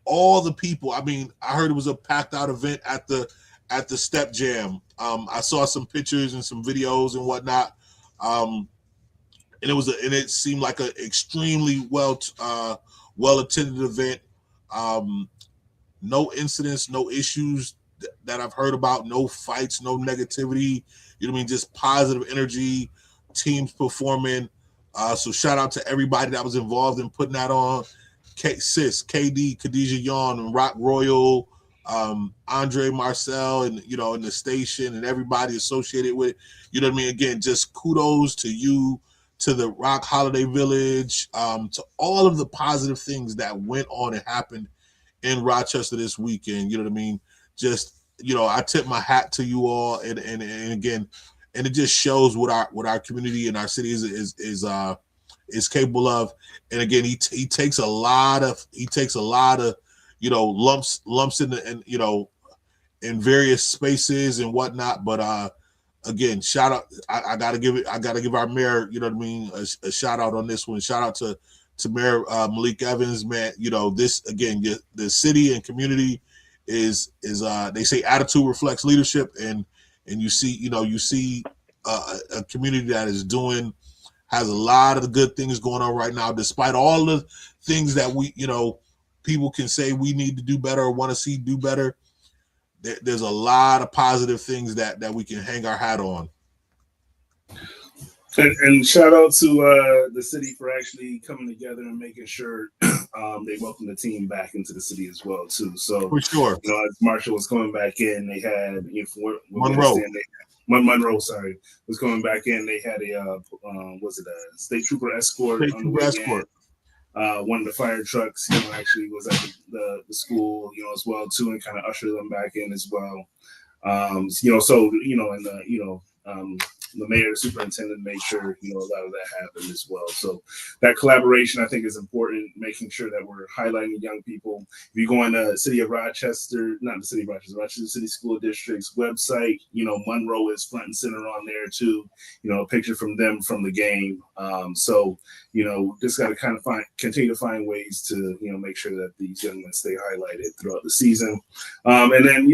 all the people. I mean, I heard it was a packed out event at the Step Jam. I saw some pictures and some videos and whatnot. And it seemed like an extremely well attended event. No incidents, no issues that I've heard about, no fights, no negativity. You know what I mean? Just positive energy, teams performing. So shout out to everybody that was involved in putting that on. KD, Khadijah Yawn, and Rock Royal, Andre Marcel, and in the station, and everybody associated with it. You know what I mean? Again, just kudos to you, to the Rock Holiday Village, to all of the positive things that went on and happened in Rochester this weekend. You know what I mean? Just, I tip my hat to you all, and again, and it just shows what our community and our city is capable of. And again, he takes a lot of lumps in the, and in various spaces and whatnot. But again, shout out. I gotta give our mayor, you know what I mean, a shout out on this one. Shout out to Mayor Malik Evans, man. This again, the city and community is they say attitude reflects leadership, and you see a community that has a lot of the good things going on right now, despite all the things that people can say we need to do better or want to see do better. There's a lot of positive things that we can hang our hat on. And shout out to the city for actually coming together and making sure they welcome the team back into the city as well too. So for sure, as Marshall was coming back in, they had Monroe. Monroe, was coming back in. They had a state trooper escort on the way in. One of the fire trucks, actually was at the school, as well too, and kind of ushered them back in as well. The mayor, the superintendent made sure, a lot of that happened as well. So that collaboration, I think, is important, making sure that we're highlighting the young people. If you go on the City of Rochester, not the City of Rochester, Rochester City School District's website, Monroe is front and center on there too, a picture from them from the game. Just got to kind of continue to find ways to, make sure that these young men stay highlighted throughout the season. And then,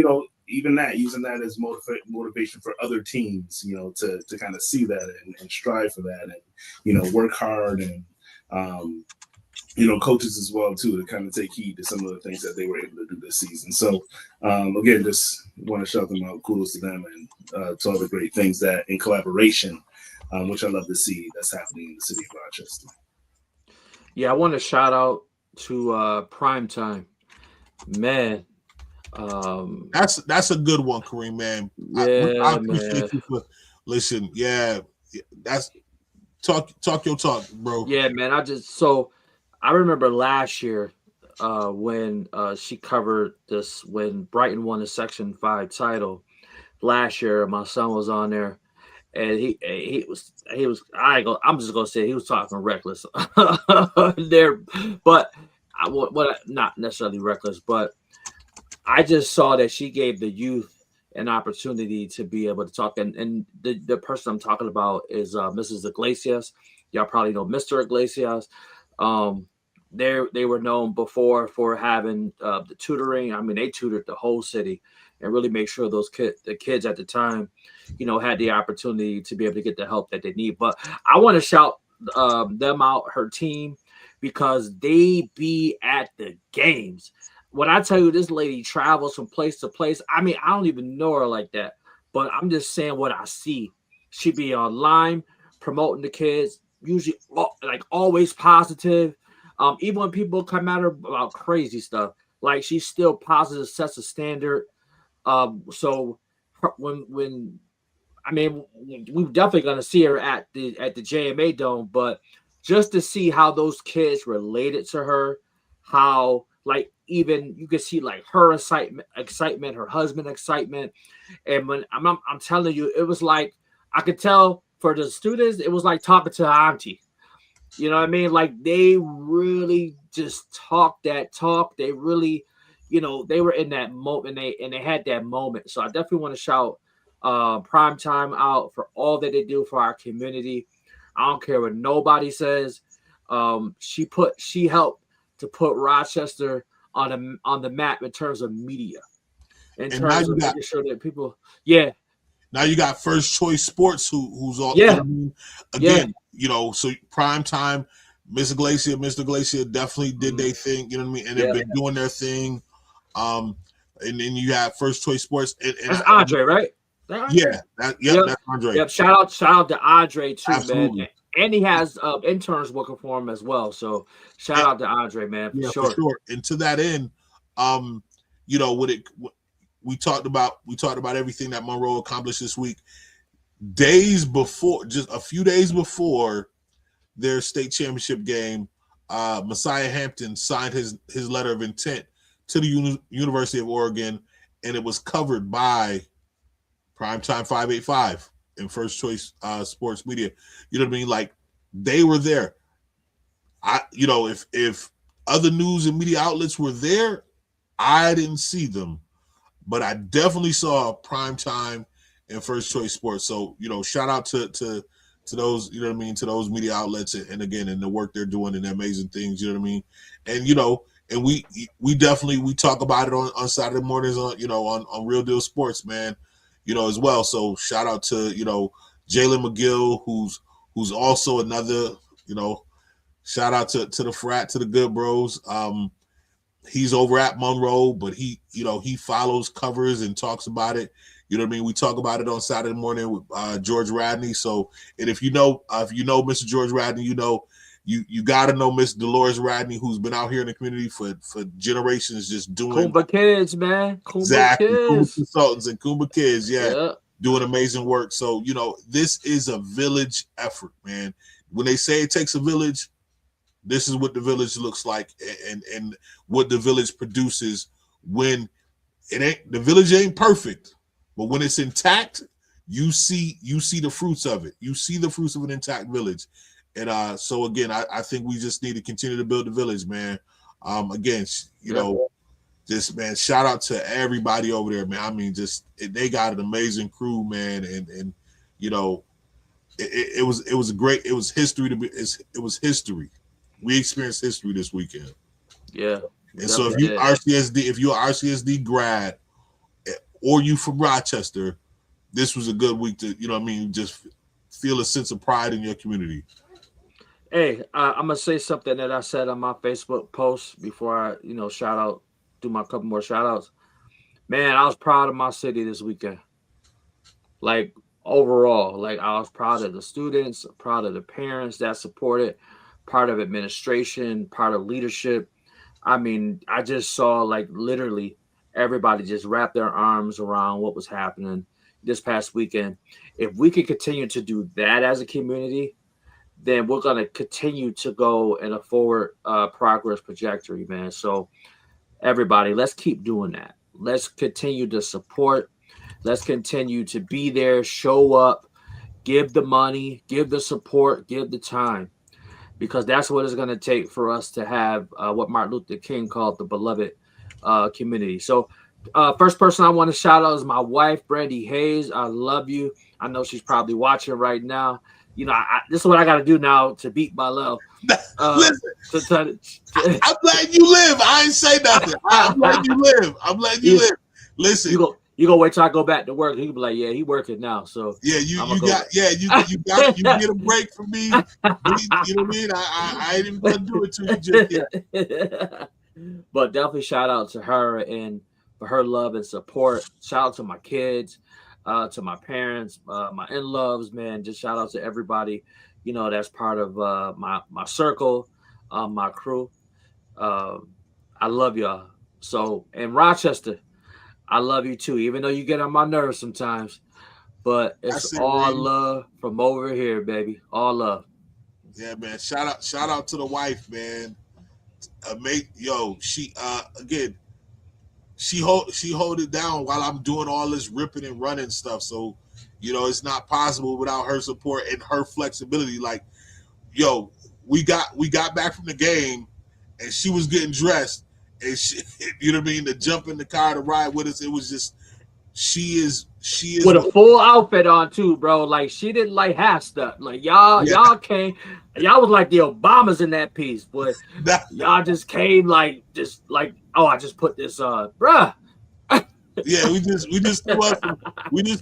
even using that as motivation for other teams, to kind of see that and strive for that, and work hard, and coaches as well too, to kind of take heed to some of the things that they were able to do this season. So again, just want to shout them out, kudos to them, and to all the great things that in collaboration, which I love to see, that's happening in the city of Rochester. Yeah, I want to shout out to Prime Time, man. That's a good one, Kareem, man. Yeah, I appreciate you for listen. Yeah, that's talk your talk, bro. Yeah, man. I remember last year when she covered this when Brighton won the Section 5 title last year. My son was on there, and he was I'm just gonna say he was talking reckless there, but not necessarily reckless, but I just saw that she gave the youth an opportunity to be able to talk. And the person I'm talking about is Mrs. Iglesias. Y'all probably know Mr. Iglesias. They were known before for having the tutoring. I mean, they tutored the whole city and really make sure the kids at the time, had the opportunity to be able to get the help that they need. But I want to shout them out, her team, because they be at the games. When I tell you this lady travels from place to place, I mean, I don't even know her like that, but I'm just saying what I see. She be online promoting the kids, usually like always positive. Even when people come at her about crazy stuff, like she's still positive, sets a standard. So when I mean, we're definitely gonna see her at the JMA Dome, but just to see how those kids related to her, how like even you can see like her excitement, her husband excitement, and when I'm telling you, it was like I could tell for the students, it was like talking to an auntie. You know what I mean? Like they really just talked that talk. They really, they were in that moment and they had that moment. So I definitely want to shout Prime Time out for all that they do for our community. I don't care what nobody says. She helped to put Rochester on the map in terms of media, in terms of making sure that people, yeah. Now you got First Choice Sports, who's all, yeah. Again, so Prime Time, Mr. Iglesias definitely did their thing, you know what I mean, and they've been doing their thing. And then you have First Choice Sports, and that's Andre, right? Andre? That's Andre. Yep, shout out to Andre too, Absolutely. Man. And he has interns working for him as well. So shout out to Andre, man. For sure. And to that end, we talked about everything that Monroe accomplished this week. Just a few days before their state championship game, Messiah Hampton signed his letter of intent to the University of Oregon, and it was covered by Primetime 585 and First Choice Sports Media. You know what I mean? Like, they were there. If other news and media outlets were there, I didn't see them, but I definitely saw Primetime and First Choice Sports. So, shout out to those, to those media outlets, and again, and the work they're doing and the amazing things, you know what I mean? And, and we definitely talk about it on Saturday mornings on Real Deal Sports, man, as well. So shout out to, Jalen McGill, who's also another, shout out to the frat, to the good bros. He's over at Monroe, but he follows, covers, and talks about it. You know what I mean? We talk about it on Saturday morning with George Radney. So, and if you know Mr. George Radney, you got to know Miss Dolores Radney, who's been out here in the community for generations, just doing Kumba kids, man. Kumba exactly kids. Kumba consultants and Kumba kids, doing amazing work. So, this is a village effort, man. When they say it takes a village, this is what the village looks like, and what the village produces when the village ain't perfect, but when it's intact, you see the fruits of it. You see the fruits of an intact village. And so again, I think we just need to continue to build the village, man. Again, just, man, shout out to everybody over there, man. I mean, they got an amazing crew, man, and it was great. It was history it was history. We experienced history this weekend. Yeah. And so if you're an RCSD grad, or you from Rochester, this was a good week to, just feel a sense of pride in your community. Hey, I'm gonna say something that I said on my Facebook post before I, do my couple more shout outs. Man, I was proud of my city this weekend. Like, overall, like, I was proud of the students, proud of the parents that supported, part of administration, part of leadership. I mean, I just saw, like, literally everybody just wrap their arms around what was happening this past weekend. If we could continue to do that as a community, then we're going to continue to go in a forward progress trajectory, man. So everybody, let's keep doing that. Let's continue to support. Let's continue to be there, show up, give the money, give the support, give the time, because that's what it's going to take for us to have what Martin Luther King called the beloved community. So first person I want to shout out is my wife, Brandy Hayes. I love you. I know she's probably watching right now. This is what I got to do now to beat my love. Listen, I'm letting you live. I ain't say nothing. I'm letting you live. Live. Listen, you go wait till I go back to work. He be like, yeah, he working now. So yeah, you get a break from me. You know what I mean? I ain't even gonna do it to you just yet. But definitely shout out to her and for her love and support. Shout out to my kids. To my parents, my in-laws, man, just shout out to everybody, that's part of my circle, my crew. I love y'all. So, in Rochester, I love you too, even though you get on my nerves sometimes. But it's all love from over here, baby. All love. Yeah, man. Shout out to the wife, man. She again. She hold it down while I'm doing all this ripping and running stuff. So, it's not possible without her support and her flexibility. Like, we got back from the game, and she was getting dressed, and she, you know what I mean, to jump in the car to ride with us. It was just she is with a full outfit on too, bro. Like, she didn't like half stuff. Like, y'all came, y'all was like the Obamas in that piece, but y'all just came like oh, I just put this on, bruh. Yeah, we just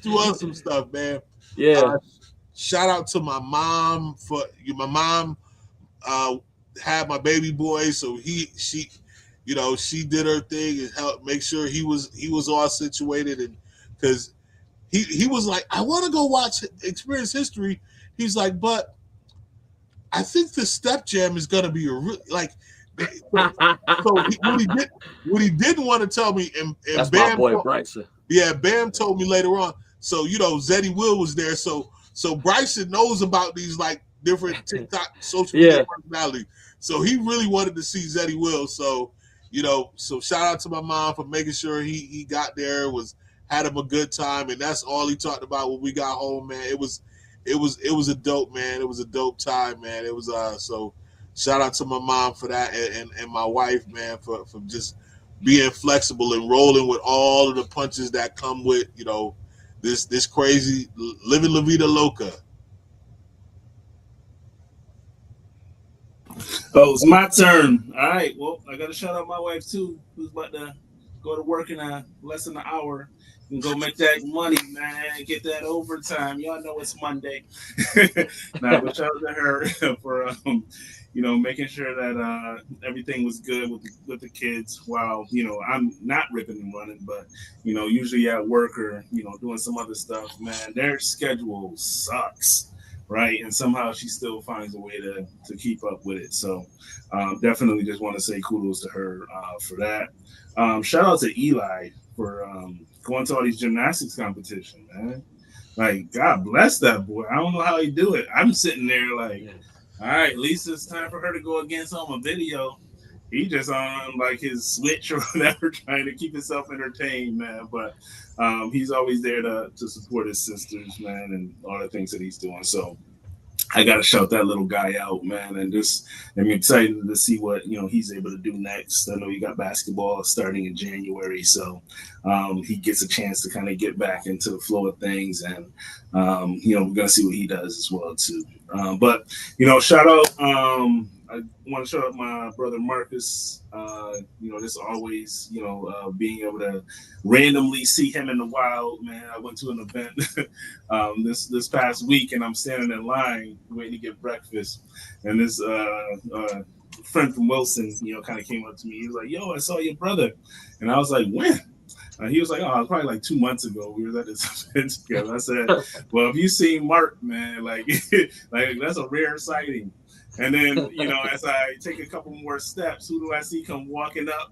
threw us some stuff, man. Yeah. Shout out to my mom my mom had my baby boy, so she did her thing and helped make sure he was all situated, and because he was like, I want to go experience history. He's like, but I think the Step Jam is gonna be so what he didn't want to tell me, and that's Bam, my boy Bryson. Yeah, Bam told me later on. So Zeddy Will was there. So Bryson knows about these like different TikTok social media personalities. So he really wanted to see Zeddy Will. So So shout out to my mom for making sure he got there, had him a good time, and that's all he talked about when we got home, man. It was a dope, man. It was a dope time, man. It was so shout out to my mom for that, and my wife, man, for just being flexible and rolling with all of the punches that come with this crazy living la vida loca. Oh, it's my turn. All right. Well, I got to shout out my wife too, who's about to go to work in less than an hour and go make that money, man. Get that overtime. Y'all know it's Monday. Nah, but shout out to her for making sure that everything was good with the kids. While I'm not ripping and running, but usually at work or doing some other stuff. Man, their schedule sucks. Right, and somehow she still finds a way to keep up with it. So definitely just want to say kudos to her for that. Shout out to Eli for going to all these gymnastics competitions, man. Like, God bless that boy. I don't know how he do it. I'm sitting there like, all right, at least it's time for her to go against on a video. He just on like his switch or whatever, trying to keep himself entertained, man. But he's always there to support his sisters, man, and all the things that he's doing. So I got to shout that little guy out, man. And I'm excited to see what he's able to do next. I know he got basketball starting in January, so he gets a chance to kind of get back into the flow of things, and we're gonna see what he does as well too. But shout out. I want to shout out my brother Marcus. Just always, being able to randomly see him in the wild, man. I went to an event this past week, and I'm standing in line waiting to get breakfast, and this friend from Wilson, kind of came up to me. He was like, "Yo, I saw your brother," and I was like, "When?" He was like, "Oh, it was probably like 2 months ago. We were at this event together." I said, "Well, if you seen Mark, man, like that's a rare sighting." And then, as I take a couple more steps, who do I see come walking up?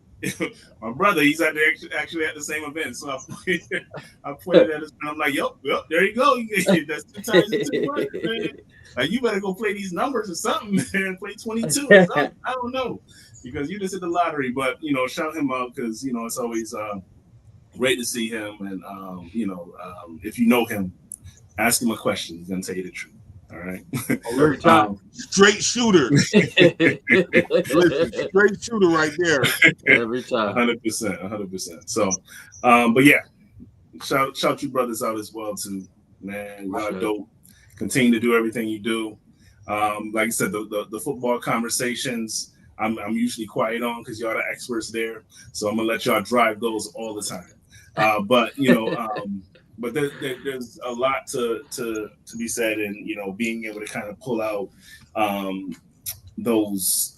My brother. He's actually at the same event. So I pointed at his friend. I'm like, "Yep, there you go. That's 2 times in 2 months, man. Like, you better go play these numbers or something, man. Play 22 or something. I don't know, because you just hit the lottery." But shout him out, because it's always great to see him. And if you know him, ask him a question. He's gonna tell you the truth. All right. Every time. Straight shooter. Straight shooter right there. Every time. 100%. So, but yeah, shout you brothers out as well too, man. Y'all dope. Continue to do everything you do. Like I said, the football conversations, I'm usually quiet on, because y'all the experts there. So I'm gonna let y'all drive those all the time. But there's a lot to be said, and being able to kind of pull out those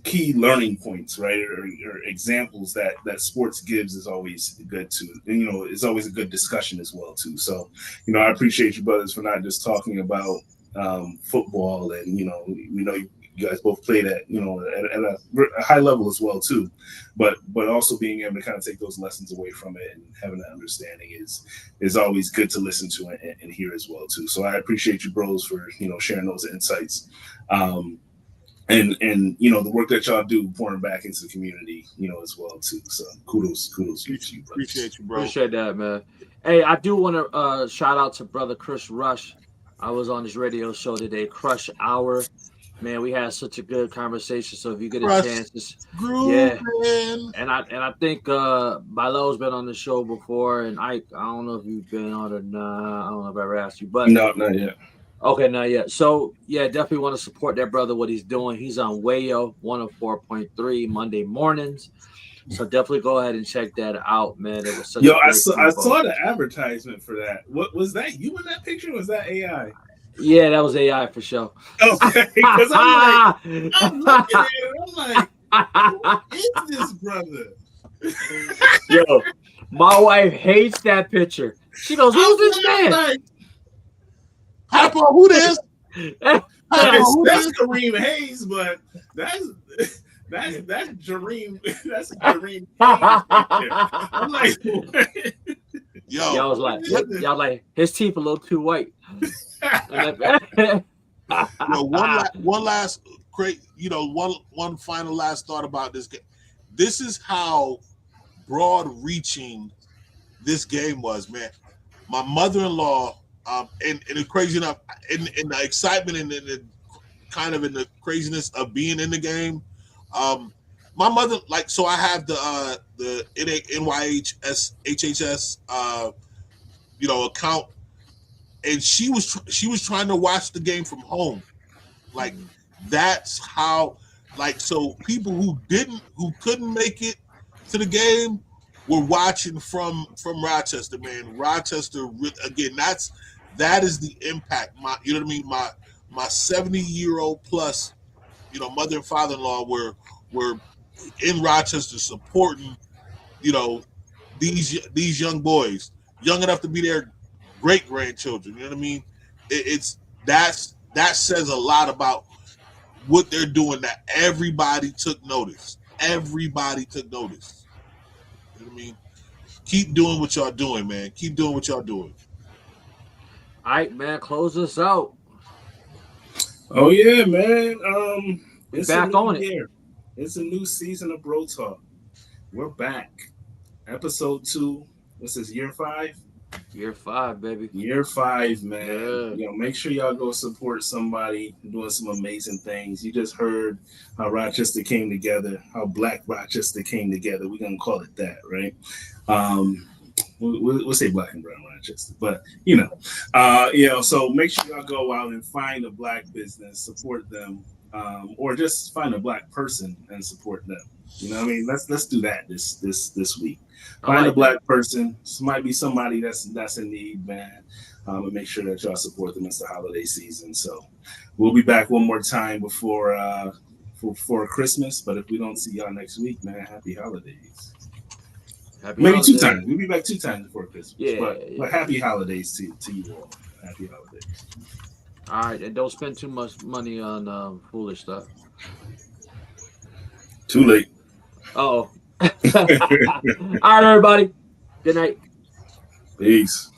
key learning points, right, or examples that sports gives is always good too. And it's always a good discussion as well too. So I appreciate you brothers for not just talking about football, and we know you guys both played at a high level as well too, but also being able to kind of take those lessons away from it and having that understanding is always good to listen to and hear as well too. So I appreciate you bros for sharing those insights, and the work that y'all do, pouring back into the community as well too. So kudos to you, brothers. Appreciate you, bro. Appreciate that, man. Hey, I do want to shout out to brother Chris Rush. I was on his radio show today, Crush Hour. Man, we had such a good conversation. So if you get a chance, and I think bRho's been on the show before, and I don't know if you've been on or not. I don't know if I ever asked you, but no, not yet. Okay, not yet. So yeah, definitely want to support that brother, what he's doing. He's on Wayo 104.3 Monday mornings. So definitely go ahead and check that out, man. It was such I saw the advertisement for that. What was that? You in that picture? Or was that AI? Yeah, that was AI for sure. Okay, because I'm looking at it. I'm like, who is this brother? Yo, my wife hates that picture. She goes, "Who's this man?" Like, Papa, who this? That's Kareem Hayes, but that's Jareem. That's Jareem Hayes. I'm like, what? Y'all was like, his teeth a little too white. One last great, one final last thought about this game. this is how broad-reaching this game was, man. My mother-in-law, and it's crazy enough, in the excitement and in the kind of in the craziness of being in the game, my mother, like, so I have the NYHS HHS account, and she was trying to watch the game from home. Like, that's how, like, so people who couldn't make it to the game were watching from Rochester, man. Rochester, again, that is the impact. You know what I mean? My 70-year-old plus, mother and father-in-law were in Rochester supporting, you know, these young boys, young enough to be their great grandchildren. You know what I mean? That says a lot about what they're doing. That everybody took notice. Everybody took notice. You know what I mean? Keep doing what y'all doing, man. Keep doing what y'all doing. All right, man. Close us out. Oh yeah, man. We It's a back new on it. year. It's a new season of Bro Talk. We're back. Episode 2. This is year 5. Year 5, baby. Year 5, man. Yeah. Make sure y'all go support somebody doing some amazing things. You just heard how Rochester came together, how Black Rochester came together. We're gonna call it that, right? We'll say Black and Brown Rochester, but so make sure y'all go out and find a Black business, support them, or just find a Black person and support them. You know what I mean? Let's do that this week. Find a Black person. This might be somebody that's in need, man. And make sure that y'all support them. It's the holiday season, so we'll be back one more time before Christmas. But if we don't see y'all next week, man, happy holidays. Maybe holidays. 2 times. We'll be back 2 times before Christmas. Yeah, but happy holidays to you all. Happy holidays. All right, and don't spend too much money on foolish stuff. Too late. Uh-oh. All right, everybody. Good night. Peace.